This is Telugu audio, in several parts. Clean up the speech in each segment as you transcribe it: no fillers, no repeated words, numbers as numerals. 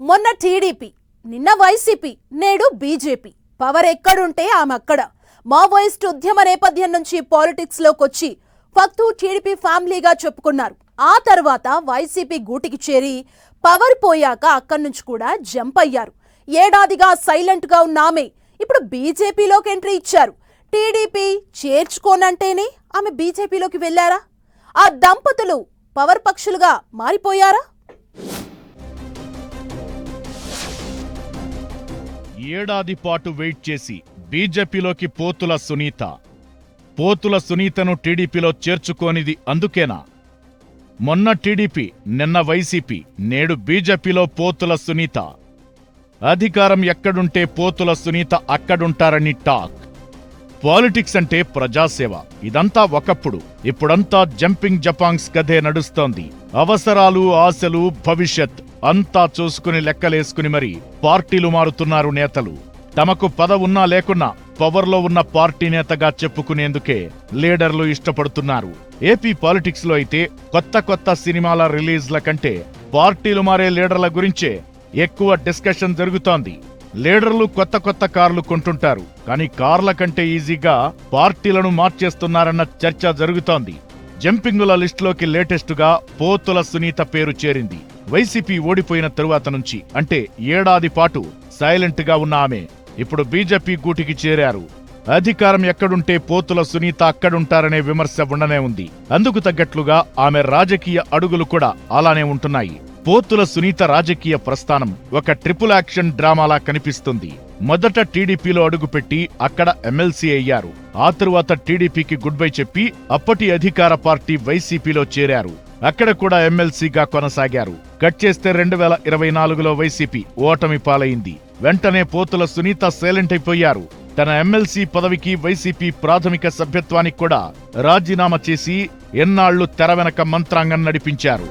మొన్న టీడీపీ, నిన్న వైసీపీ, నేడు బీజేపీ. పవర్ ఎక్కడుంటే ఆమె అక్కడ. మావోయిస్ట్ ఉద్యమ నేపథ్యం నుంచి పాలిటిక్స్ లోకొచ్చి ఫక్తు టీడీపీ ఫ్యామిలీగా చెప్పుకున్నారు. ఆ తర్వాత వైసీపీ గూటికి చేరి పవర్ పోయాక అక్కడి నుంచి కూడా జంప్ అయ్యారు. ఏడాదిగా సైలెంట్ గా ఉన్న ఆమె ఇప్పుడు బీజేపీలోకి ఎంట్రీ ఇచ్చారు. టీడీపీ చేర్చుకోనంటేనే ఆమె బీజేపీలోకి వెళ్లారా? ఆ దంపతులు పవర్ పక్షులుగా మారిపోయారా? ఏడాది పాటు వెయిట్ చేసి బీజేపీలోకి పోతుల సునీతను టీడీపీలో చేర్చుకోనిది అందుకేనా? మొన్న టీడీపీ, నిన్న వైసీపీ, నేడు బీజేపీలో పోతుల సునీత. అధికారం ఎక్కడుంటే పోతుల సునీత అక్కడుంటారని టాక్. పాలిటిక్స్ అంటే ప్రజాసేవ. ఇదంతా ఒకప్పుడు. ఇప్పుడంతా జంపింగ్ జపాంగ్స్ కథే నడుస్తోంది. అవసరాలు, ఆశలు, భవిష్యత్ అంతా చూసుకుని లెక్కలేసుకుని మరి పార్టీలు మారుతున్నారు నేతలు. తమకు పదవున్నా లేకున్నా పవర్లో ఉన్న పార్టీ నేతగా చెప్పుకునేందుకే లీడర్లు ఇష్టపడుతున్నారు. ఏపీ పాలిటిక్స్ లో అయితే కొత్త సినిమాల రిలీజ్ల కంటే పార్టీలు మారే లీడర్ల గురించే ఎక్కువ డిస్కషన్ జరుగుతోంది. లీడర్లు కొత్త కార్లు కొంటుంటారు, కానీ కార్ల కంటే ఈజీగా పార్టీలను మార్చేస్తున్నారన్న చర్చ జరుగుతోంది. జంపింగుల లిస్టులోకి లేటెస్టుగా పోతుల సునీత పేరు చేరింది. వైసీపీ ఓడిపోయిన తరువాత నుంచి, అంటే ఏడాది పాటు సైలెంట్ గా ఉన్న ఆమె ఇప్పుడు బీజేపీ గూటికి చేరారు. అధికారం ఎక్కడుంటే పోతుల సునీత అక్కడుంటారనే విమర్శ ఉండనే ఉంది. అందుకు తగ్గట్లుగా ఆమె రాజకీయ అడుగులు కూడా అలానే ఉంటున్నాయి. పోతుల సునీత రాజకీయ ప్రస్థానం ఒక ట్రిపుల్ యాక్షన్ డ్రామాలా కనిపిస్తుంది. మొదట టీడీపీలో అడుగుపెట్టి అక్కడ ఎమ్మెల్సీ అయ్యారు. ఆ తరువాత టీడీపీకి గుడ్ బై చెప్పి అప్పటి అధికార పార్టీ వైసీపీలో చేరారు. అక్కడ కూడా ఎమ్మెల్సీగా కొనసాగారు. కట్ చేస్తే 2024లో వైసీపీ ఓటమి పాలైంది. వెంటనే పోతుల సునీత సైలెంట్ అయిపోయారు. తన ఎమ్మెల్సీ పదవికి, వైసీపీ ప్రాథమిక సభ్యత్వానికి కూడా రాజీనామా చేసి ఎన్నాళ్లు తెర వెనక మంత్రాంగం నడిపించారు.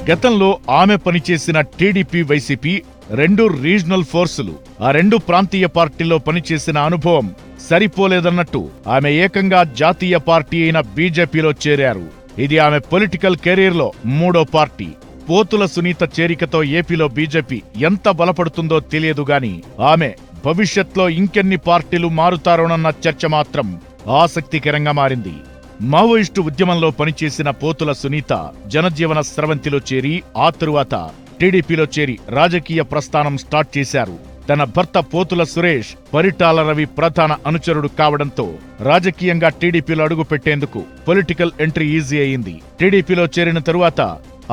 గతంలో ఆమె పనిచేసిన టీడీపీ, వైసీపీ రెండు రీజనల్ ఫోర్సులు. ఆ రెండు ప్రాంతీయ పార్టీల్లో పనిచేసిన అనుభవం సరిపోలేదన్నట్టు ఆమె ఏకంగా జాతీయ పార్టీ అయిన బీజేపీలో చేరారు. ఇది ఆమె పొలిటికల్ కెరీర్లో 3వ పార్టీ. పోతుల సునీత చేరికతో ఏపీలో బీజేపీ ఎంత బలపడుతుందో తెలియదు గాని ఆమె భవిష్యత్లో ఇంకెన్ని పార్టీలు మారుతారోనన్న చర్చ మాత్రం ఆసక్తికరంగా మారింది. మావోయిస్టు ఉద్యమంలో పనిచేసిన పోతుల సునీత జనజీవన స్రవంతిలో చేరి ఆ తరువాత టీడీపీలో చేరి రాజకీయ ప్రస్థానం స్టార్ట్ చేశారు. తన భర్త పోతుల సురేష్ పరిటాల రవి ప్రధాన అనుచరుడు కావడంతో రాజకీయంగా టీడీపీలో అడుగు పెట్టేందుకు పొలిటికల్ ఎంట్రీ ఈజీ అయింది. టీడీపీలో చేరిన తరువాత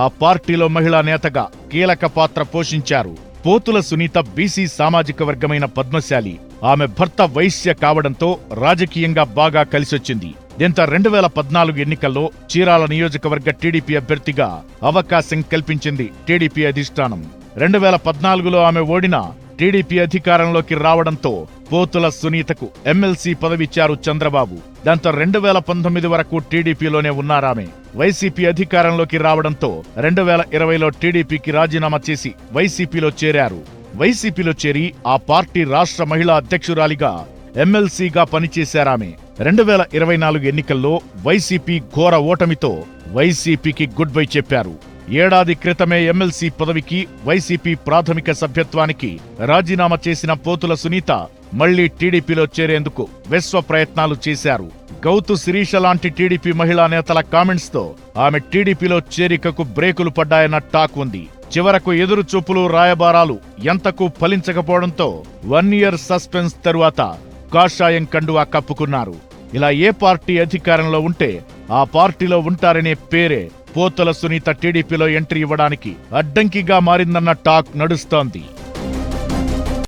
ఆ పార్టీలో మహిళా నేతగా కీలక పాత్ర పోషించారు. పోతుల సునీత బీసీ సామాజిక వర్గమైన పద్మశాలి. ఆమె భర్త వైశ్య కావడంతో రాజకీయంగా బాగా కలిసొచ్చింది. దీంతో 2014 ఎన్నికల్లో చీరాల నియోజకవర్గ టీడీపీ అభ్యర్థిగా అవకాశం కల్పించింది టీడీపీ అధిష్టానం. 2014లో ఆమె ఓడినా టీడీపీ అధికారంలోకి రావడంతో పోతుల సునీతకు ఎమ్మెల్సీ పదవిచ్చారు చంద్రబాబు. దాంతో 2019 వరకు టీడీపీలోనే ఉన్నారామె. వైసీపీ అధికారంలోకి రావడంతో 2020లో టీడీపీకి రాజీనామా చేసి వైసీపీలో చేరారు. వైసీపీలో చేరి ఆ పార్టీ రాష్ట్ర మహిళా అధ్యక్షురాలిగా ఎమ్మెల్సీగా పనిచేశారామె. 2024 ఎన్నికల్లో వైసీపీ ఘోర ఓటమితో వైసీపీకి గుడ్ బై చెప్పారు. ఏడాది క్రితమే ఎమ్మెల్సీ పదవికి, వైసీపీ ప్రాథమిక సభ్యత్వానికి రాజీనామా చేసిన పోతుల సునీత మళ్లీ టీడీపీలో చేరేందుకు విశ్వ ప్రయత్నాలు చేశారు. గౌతు శిరీష లాంటి టీడీపీ మహిళా నేతల కామెంట్స్ తో ఆమె టీడీపీలో చేరికకు బ్రేకులు పడ్డాయన్న టాక్ ఉంది. చివరకు ఎదురు చూపులు, రాయబారాలు ఎంతకు ఫలించకపోవడంతో 1 ఇయర్ సస్పెన్స్ తరువాత కాషాయం కండువా కప్పుకున్నారు. ఇలా ఏ పార్టీ అధికారంలో ఉంటే ఆ పార్టీలో ఉంటారనే పేరే పోతుల సునీత టీడీపీలో ఎంట్రీ ఇవ్వడానికి అడ్డంకిగా మారిందన్న టాక్ నడుస్తోంది.